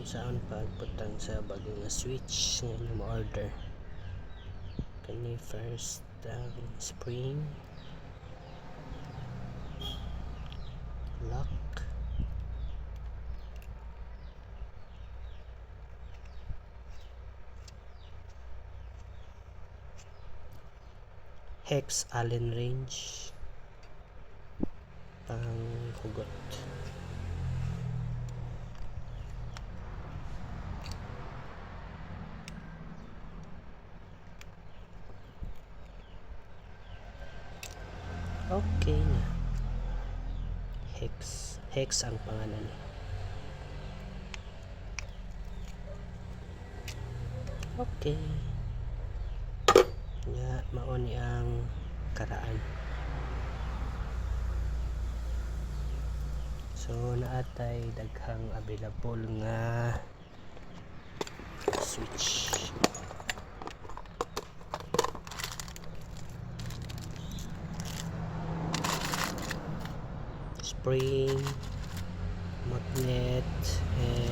saan pagputang sa bagong nga switch nga inyong ma-order. Kani first spring lock, hex allen range pang hugot, okay na. Hex ang pangalan ni. Okay nga mao ni ang karaan. So naatay daghang available nga switch. Spring, magnet, and